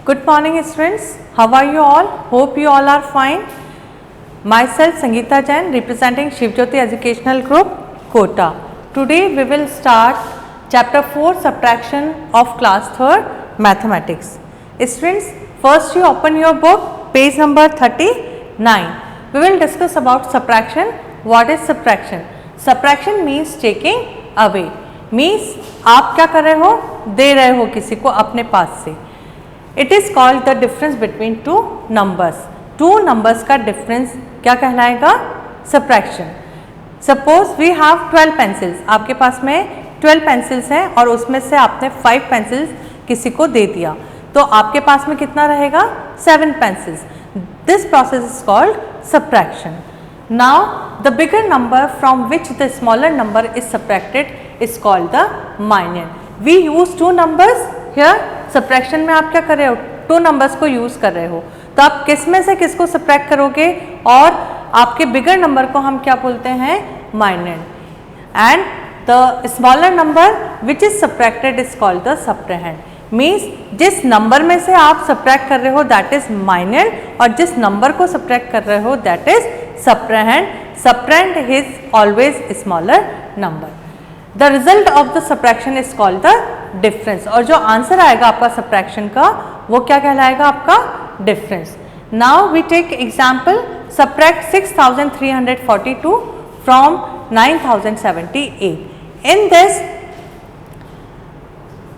Good morning students, how are you all? Hope you all are fine. Myself Sangeeta Jain representing Shivjyoti Educational Group, Kota. Today we will start chapter 4 subtraction of class 3rd mathematics. Students, first you open your book page number 39. We will discuss about subtraction. What is subtraction? Subtraction means taking away. Means आप क्या कर रहे हो? दे रहे हो किसी को अपने पास से. It is called the difference between two numbers. Two numbers का difference क्या कहलाएगा? Subtraction. Suppose we have 12 pencils. आपके पास में 12 pencils हैं और उसमें से आपने 5 pencils किसी को दे दिया, तो आपके पास में कितना रहेगा? 7 pencils. This process is called subtraction. Now the bigger number from which the smaller number is subtracted is called the minor. We use two numbers here. Subtraction में आप क्या कर रहे हो? टू नंबर्स को यूज कर रहे हो, तो आप किस में से किसको सब्ट्रैक्ट करोगे? और आपके बिगर नंबर को हम क्या बोलते हैं? Minor. And the smaller number which is subtracted is called the subtrahend. Means जिस नंबर में से आप सब्ट्रैक्ट कर रहे हो दैट इज माइनर, और जिस नंबर को सब्ट्रैक्ट कर रहे हो that is subtrahend. Subtrahend is always smaller number. The result of the subtraction is called the difference. और जो आंसर आएगा आपका सब्ट्रैक्शन का वो क्या कहलाएगा? आपका difference. Now we take example. Subtract 6342 from 9078. In this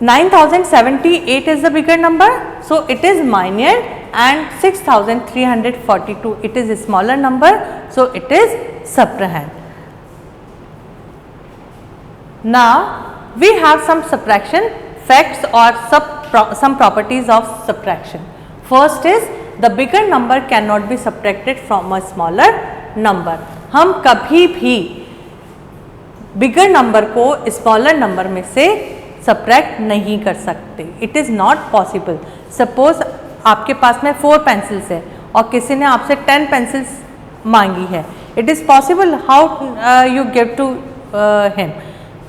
9078 is the bigger number, so it is minor, and 6342 it is a smaller number, so it is subtrahend. Now we have some subtraction facts or some properties of subtraction. First is the bigger number cannot be subtracted from a smaller number. हम कभी भी bigger number को smaller number में से subtract नहीं कर सकते. It is not possible. Suppose आपके पास में 4 पेंसिल्स है और किसी ने आपसे 10 पेंसिल्स मांगी है. It is possible? How you give to him?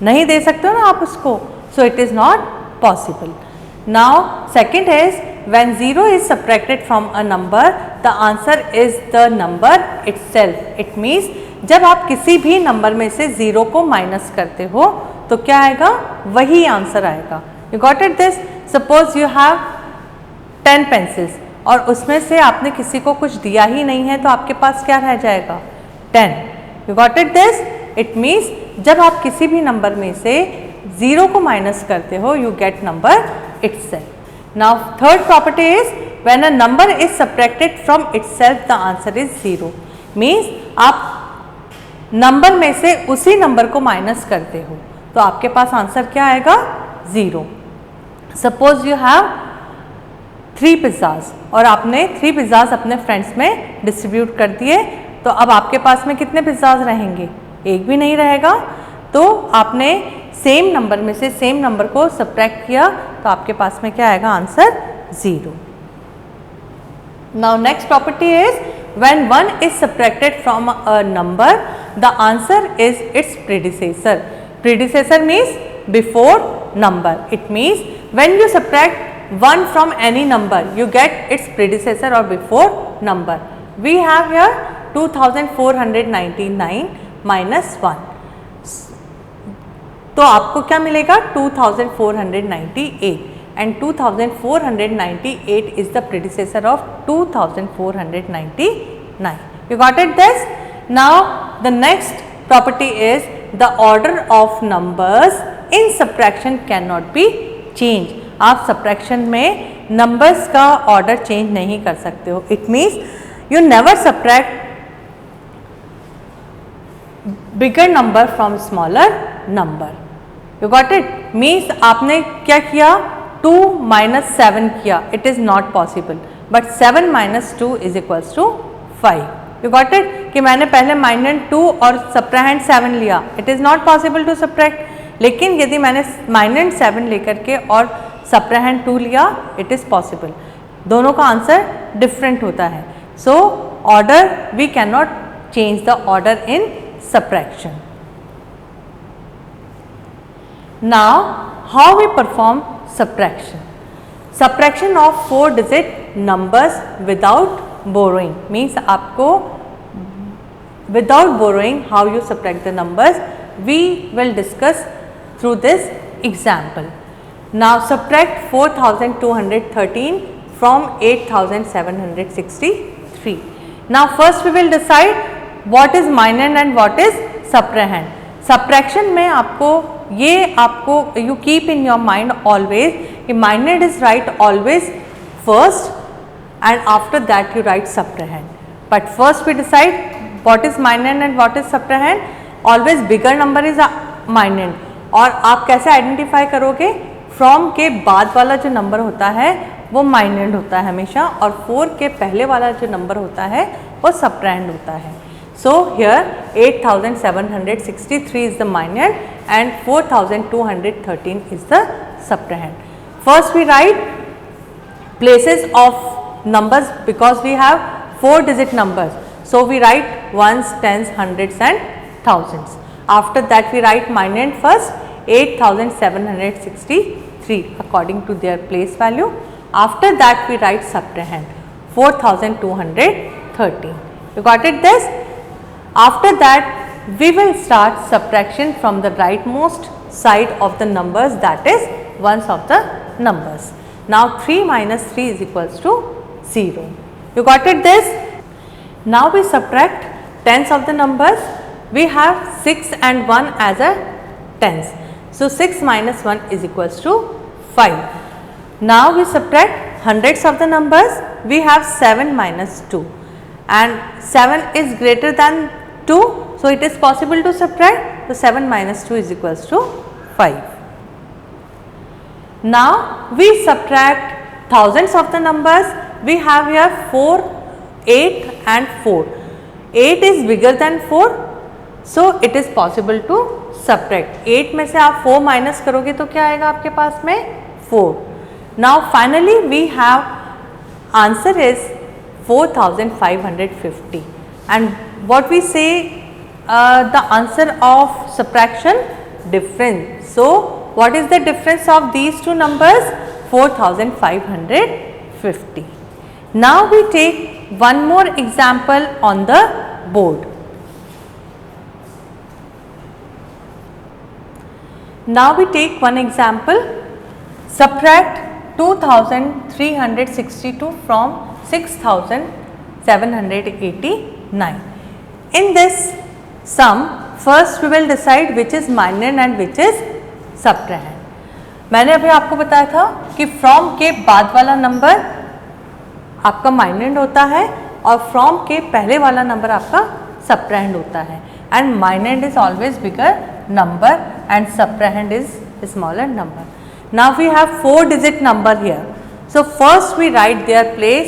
नहीं दे सकते हो ना आप उसको. So it is not possible. Now second is when 0 is subtracted from a number the answer is the number itself. It means जब आप किसी भी नंबर में से 0 को माइनस करते हो तो क्या आएगा? वही आंसर आएगा. You got it this? Suppose you have 10 pencils और उसमें से आपने किसी को कुछ दिया ही नहीं है, तो आपके पास क्या रह जाएगा? 10. You got it this? It means जब आप किसी भी नंबर में से 0 को माइनस करते हो you get number itself. Now third property is when a number is subtracted from itself the answer is 0. Means आप नंबर में से उसी नंबर को माइनस करते हो तो आपके पास आंसर क्या आएगा? 0. सपोज यू हैव 3 पिज़्ज़ाज और आपने 3 पिज़्ज़ाज अपने फ्रेंड्स में डिस्ट्रीब्यूट कर दिए, तो अब आपके पास में कितने पिज़्ज़ाज रहेंगे? एक भी नहीं रहेगा. तो आपने सेम नंबर में से सेम नंबर को सब्ट्रैक्ट किया तो आपके पास में क्या आएगा? Answer 0. Now next property is when 1 is subtracted from a number the answer is it's predecessor. Predecessor means before number. It means when you subtract 1 from any number, you get its predecessor or before number. We have here 2499 minus 1. तो आपको क्या मिलेगा? 2498. And 2498 is the predecessor of 2499. You got it this? Now the next property is the order of numbers in subtraction cannot be changed. आप subtraction में numbers का order change नहीं कर सकते हो. It means you never subtract bigger number from smaller number. You got it? Means आपने क्या किया? 2 minus 7 किया. It is not possible. But 7 minus 2 is equals to 5. You got it? कि मैंने पहले माइनर 2 और सब्ट्राहेंड 7 लिया. It is not possible to subtract. लेकिन यदि मैंने माइनर 7 लेकर के और सब्ट्राहेंड 2 लिया इट इज़ पॉसिबल. दोनों का आंसर डिफरेंट होता है. So order we can not change the order in subtraction. Now how we perform subtraction. Subtraction of 4 digit numbers without borrowing means आपको without borrowing how you subtract the numbers we will discuss through this example. Now subtract 4213 from 8763. Now first we will decide what is minand and what is subtrahend. Subtraction में आपको you keep in your mind always कि minand is write always first and after that you write subtrahend. But first we decide what is minand and what is subtrahend. Always bigger number is minand. और आप कैसे identify करोगे? From के बाद वाला जो number होता है वो माइनड होता है हमेशा और 4 के पहले वाला जो नंबर होता है वो सबट्रैंड होता है. So here 8763 is the minuend and 4213 is the subtrahend. First we write places of numbers because we have 4 digit numbers. So we write ones, tens, hundreds and thousands. After that we write minand first 8763 according to their place value. After that we write subtrahend 4213. You got it this? After that we will start subtraction from the rightmost side of the numbers, that is ones of the numbers. Now 3 minus 3 is equals to 0. You got it this? Now we subtract tens of the numbers. We have 6 and 1 as a tens. So 6 minus 1 is equals to 5. Now we subtract hundreds of the numbers. We have 7 minus 2 and 7 is greater than 2. So it is possible to subtract. So 7 minus 2 is equals to 5. Now we subtract thousands of the numbers. We have here 4, 8 and 4. 8 is bigger than 4. So it is possible to subtract. 8 में से आप 4 minus करोगे तो क्या आएगा आपके पास में? 4. Now finally we have answer is 4550 and what we say the answer of subtraction? Difference. So what is the difference of these two numbers? 4550. Now we take one more example on the board. Now we take one example. Subtract 2362 from 6789. In this sum, first we will decide which is minand and which is subtrahend. मैंने अभी आपको बताया था कि from के बाद वाला number आपका माइनड होता है और फ्रॉम के पहले वाला नंबर आपका सबट्रैंड होता है and minuend is always bigger number and subtrahend is smaller number. Now we have 4 digit number here. So first we write their place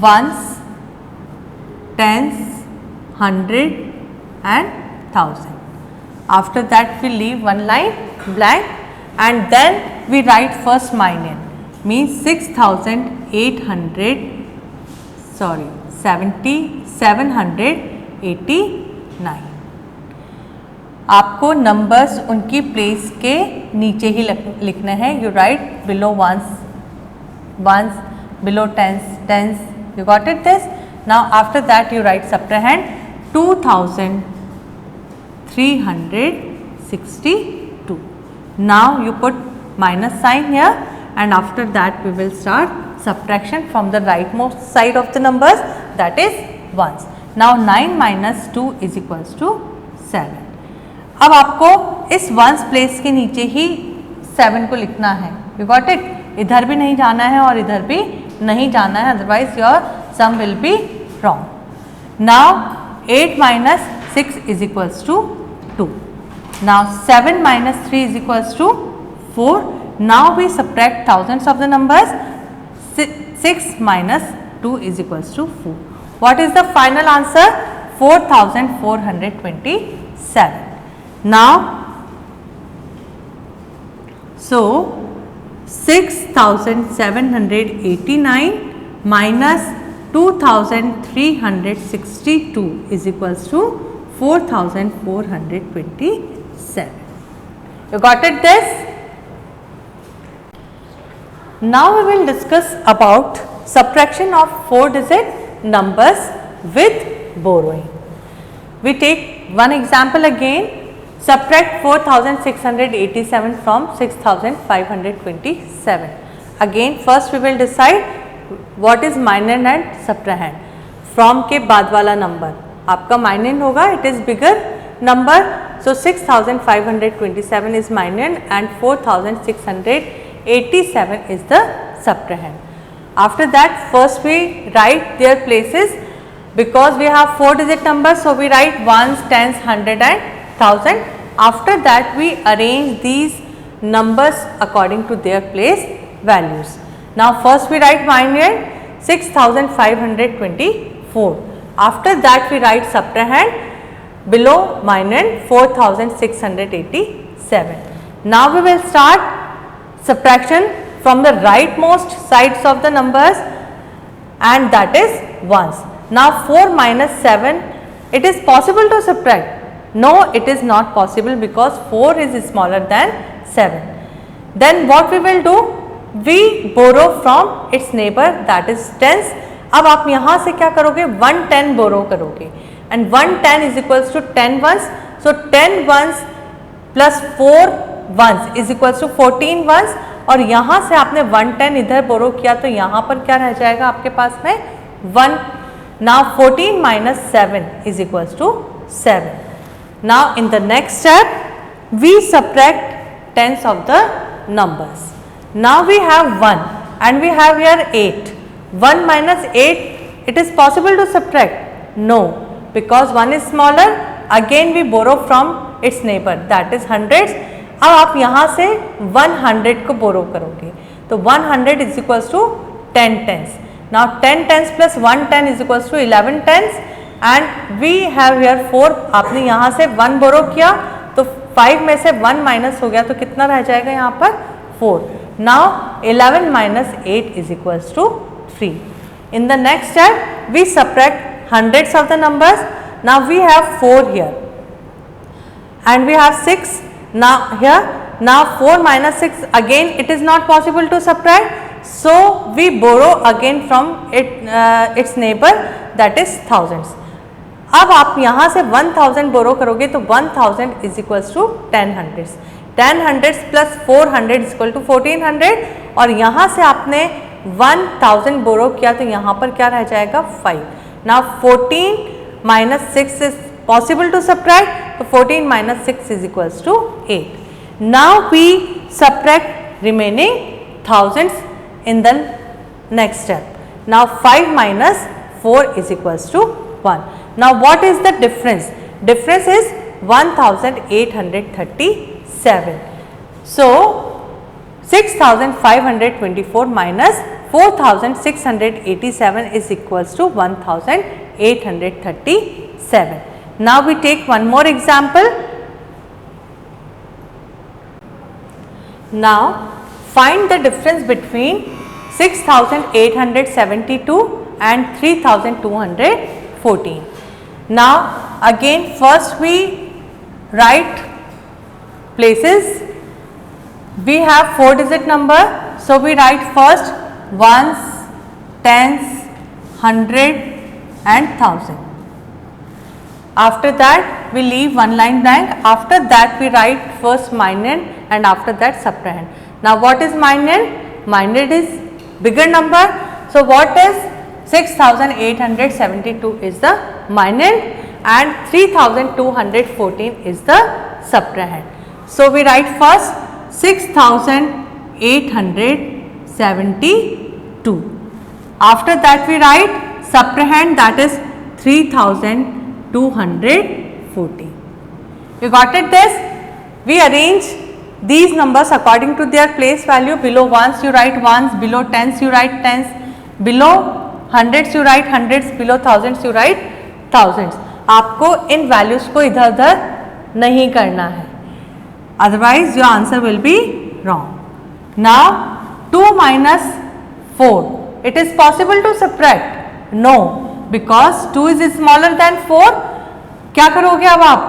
ones, tens, hundred and thousand. After that we leave one line blank and then we write first minand means 789. आपको numbers उनकी place के नीचे ही लिखने हैं. You write below ones, below tens. You got it this? Now after that you write subtrahend 2362. Now you put minus sign here and after that we will start subtraction from the rightmost side of the numbers, that is ones. Now 9 minus 2 is equals to 7. अब आपको इस ones place के नीचे ही 7 को लिखना है. You got it? इधर भी नहीं जाना है और इधर भी नहीं जाना है, otherwise your sum will be wrong. Now 8 minus 6 is equals to 2. Now 7 minus 3 is equals to 4. Now we subtract thousands of the numbers. 6 minus 2 is equals to 4. What is the final answer? 4427. Now so 6789 minus 2362 is equals to 4427. You got it this? Now we will discuss about subtraction of 4-digit numbers with borrowing. We take one example again. Subtract 4687 from 6527. Again first we will decide what is minor and subtrahend. From के बाद वाला number आपका minor होगा, it is bigger number. So 6527 is minor and 4687 is the subtrahend. After that first we write their places. Because we have 4-digit numbers, so we write ones, tens, hundred and thousand. After that we arrange these numbers according to their place values. Now first we write minor 6524. After that we write subtrahend below minor 4687. Now we will start subtraction from the rightmost sides of the numbers, and that is ones. Now 4 minus 7, it is possible to subtract? No, it is not possible because 4 is smaller than 7. Then what we will do? We borrow from its neighbor, that is tens. अब आप यहाँ से क्या करोगे? 110 borrow करोगे and 110 is equals to 10 ones. So 10 ones plus 4 ones is equals to 14 ones. और यहाँ से आपने 110 इधर borrow किया तो यहाँ पर क्या रह जाएगा आपके पास में? 1. Now 14 minus 7 is equals to 7. Now in the next step we subtract tens of the numbers. Now we have 1 and we have here 8. 1 minus 8, it is possible to subtract? No, because 1 is smaller. Again we borrow from its neighbor, that is hundreds. अब आप यहाँ से 100 को borrow करोगे तो 100 is equals to 10 tens. Now 10 tens plus 1 10 is equals to 11 tens and we have here 4. आपने यहाँ से 1 borrow किया तो 5 में से 1 minus हो गया तो कितना रह जाएगा यहाँ पर? 4. Now 11 minus 8 is equals to 3. In the next step we subtract hundreds of the numbers. Now we have 4 here and we have 6 now here. Now 4 minus 6, again it is not possible to subtract. So we borrow again from its neighbor, that is thousands. अब आप यहाँ से 1000 borrow करोगे तो 1000 is equals to 10 hundreds. 10 hundreds plus 400 is equal to 1400 और यहाँ से आपने 1000 borrow किया तो यहाँ पर क्या रह जाएगा? 5. Now 14 minus 6 is possible to subtract, so 14 minus 6 is equals to 8. Now we subtract remaining thousands in the next step. Now 5 minus 4 is equals to 1. Now what is the difference? Difference is 1837. So 6524 minus 4687 is equals to 1837. Now we take one more example. Now find the difference between 6872 and 3214. Now again first we write places. We have 4-digit number, so we write first ones, tens, hundred and thousand. After that we leave one line blank. After that we write first minor and after that subtrahend. Now what is minor? Minor is bigger number. So what is 6872 is the minor and 3214 is the subtrahend. So we write first 6872. After that we write subtrahend, that is 3240. You got it this? We arrange these numbers according to their place value. Below ones you write ones, below tens you write tens, below hundreds you write hundreds, below thousands you write thousands. आपको इन values को इधर उधर नहीं करना है, otherwise your answer will be wrong. Now 2 minus 4, it is possible to subtract? No, because 2 is smaller than 4. क्या करोगे अब आप?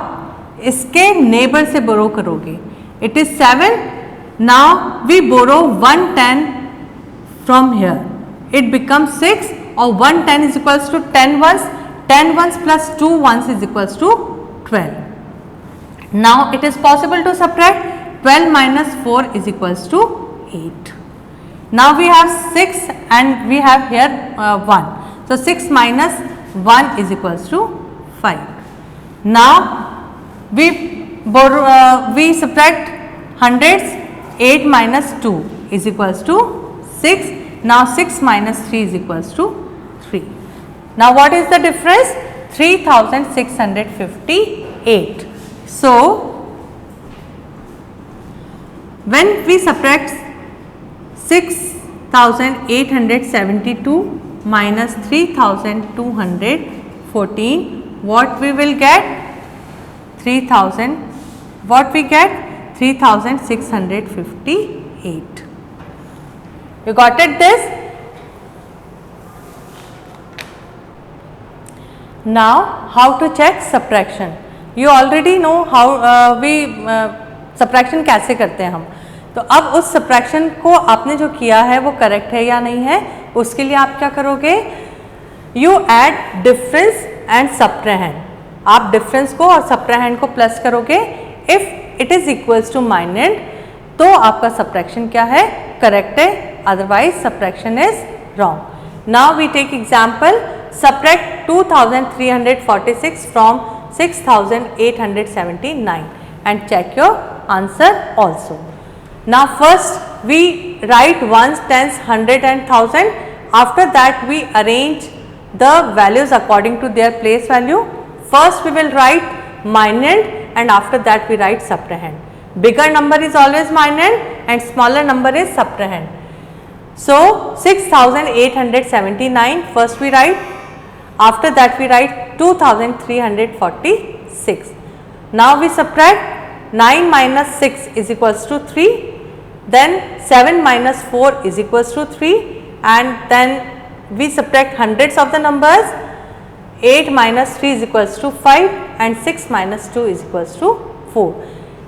इसके नेबर से बोरो करोगे. It is 7. Now we borrow 110 from here. It becomes 6 or 1 10 is equals to 10 ones. 10 ones plus 2 ones is equals to 12. Now it is possible to subtract 12 minus 4 is equals to 8. Now we have 6 and we have here 1. So 6 minus 1 is equals to 5. Now we subtract hundreds. 8 minus 2 is equals to 6. Now 6 minus 3 is equals to 3. Now what is the difference? 3658. So when we subtract 6872 minus 3214, what we will get? 3658. You got it this? Now how to check subtraction? You already know how subtraction कैसे करते हैं हम. तो अब उस subtraction को आपने जो किया है वो correct है या नहीं है, उसके लिए आप क्या करोगे? You add difference and subtrahend. आप difference को और subtrahend को plus करोगे. If it is equals to minus, तो आपका subtraction क्या है? Correct है. Otherwise subtraction is wrong. Now we take example. Subtract 2346 from 6879 and check your answer also. Now first we write ones, tens, hundred and thousand. After that we arrange the values according to their place value. First we will write minus and after that we write subtrahend. Bigger number is always minus and smaller number is subtrahend. So 6879 first we write. After that we write 2346. Now we subtract 9 minus 6 is equals to 3. Then 7 minus 4 is equals to 3. And then we subtract hundreds of the numbers. 8 minus 3 is equals to 5 and 6 minus 2 is equals to 4.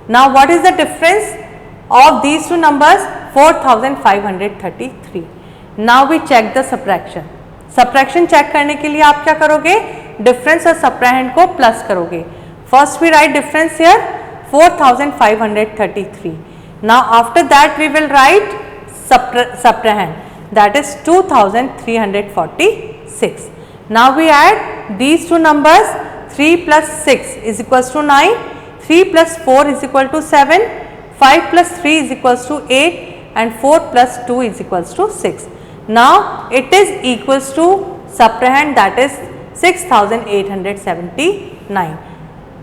Now what is the difference of these two numbers? 4533. Now we check the subtraction. Subtraction check करने के लिए आप क्या करोगे? Difference और subtrahend को plus करोगे. First we write difference here 4533. Now after that we will write subtrahend, that is 2346. Now we add these two numbers. 3 plus 6 is equals to 9. 3 plus 4 is equal to 7. 5 plus 3 is equals to 8 and 4 plus 2 is equals to 6. Now it is equals to subtrahend, that is 6879.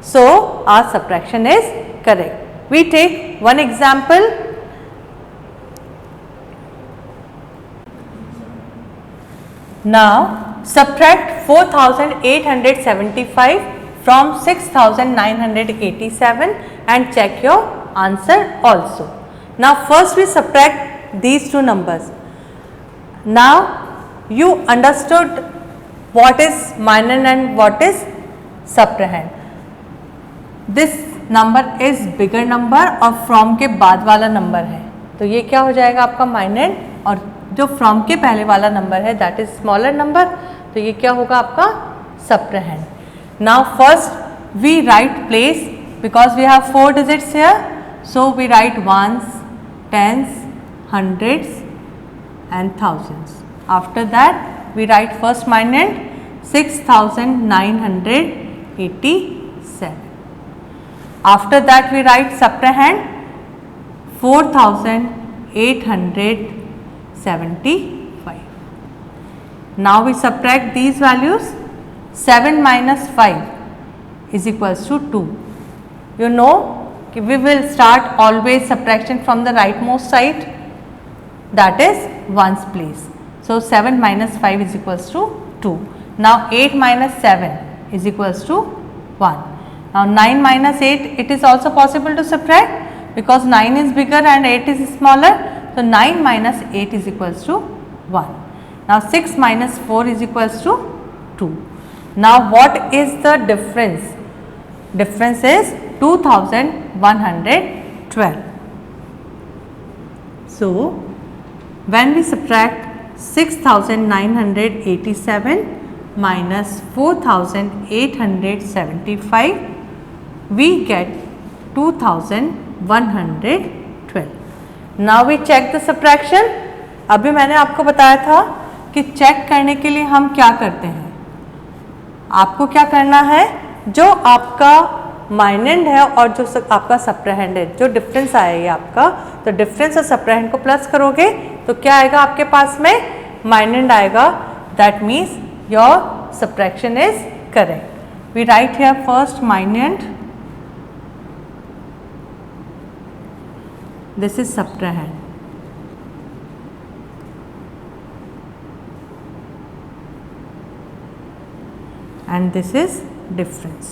So our subtraction is correct. We take one example. Now subtract 4875 from 6987 and check your answer also. Now first we subtract these two numbers. Now you understood what is minus and what is subtrahend. This number is bigger number और from के बाद वाला number है, तो ये क्या हो जाएगा आपका minus, और जो from के पहले वाला number है that is smaller number, तो ये क्या होगा आपका subtrahend. Now first we write place because we have 4 digits here, so we write ones, tens, hundreds and thousands. After that we write first minus 6987. After that we write subtrahend 4875. Now we subtract these values. 7 minus 5 is equals to 2. You know we will start always subtraction from the rightmost side, that is ones place. So 7 minus 5 is equals to 2. Now 8 minus 7 is equals to 1. Now 9 minus 8, it is also possible to subtract because 9 is bigger and 8 is smaller. So 9 minus 8 is equals to 1. Now 6 minus 4 is equals to 2. Now what is the difference? Difference is 2112. So when we subtract 6,987 minus 4,875, we get 2,112. Now we check the subtraction. अभी मैंने आपको बताया था कि check करने के लिए हम क्या करते हैं. आपको क्या करना है, जो आपका माइनेंड है और जो आपका सप्रहेंड है, जो डिफरेंस आएगा आपका, तो डिफरेंस और सप्रहेंड को प्लस करोगे तो क्या आएगा आपके पास में, माइनेंड आएगा. That means your subtraction is correct. We write here first minuend, this is subtrahend, and this is difference.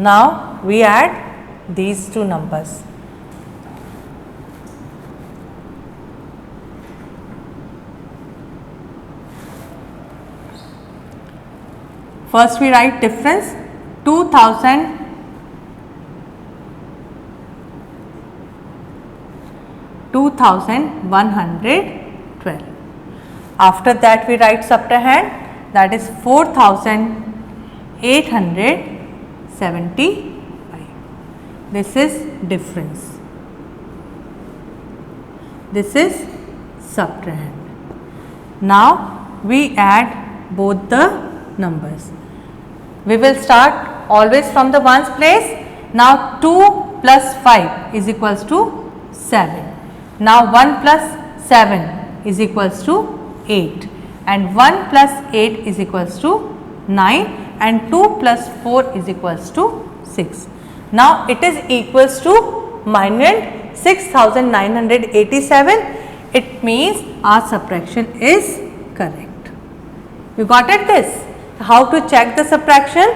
Now we add these two numbers. First we write difference, 2,112. After that we write subtrahend, that is 4,875. This is difference. This is subtrahend. Now we add both the numbers. We will start always from the ones place. Now 2 plus 5 is equals to 7. Now 1 plus 7 is equals to 8, and 1 plus 8 is equals to 9, and 2 plus 4 is equals to 6. Now it is equals to minus 6,987. It means our subtraction is correct. You got it this? How to check the subtraction?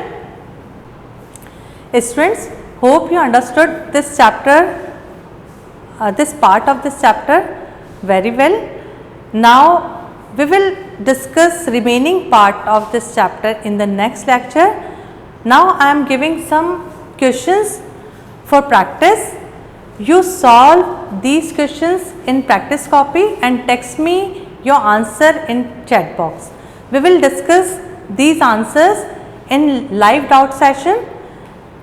Students, hope you understood this chapter, this part of this chapter very well. Now we will discuss remaining part of this chapter in the next lecture. Now I am giving some questions for practice. You solve these questions in practice copy and text me your answer in chat box. We will discuss these answers in live doubt session.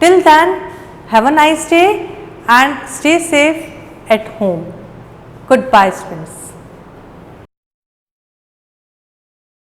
Till then, have a nice day and stay safe at home. Goodbye students.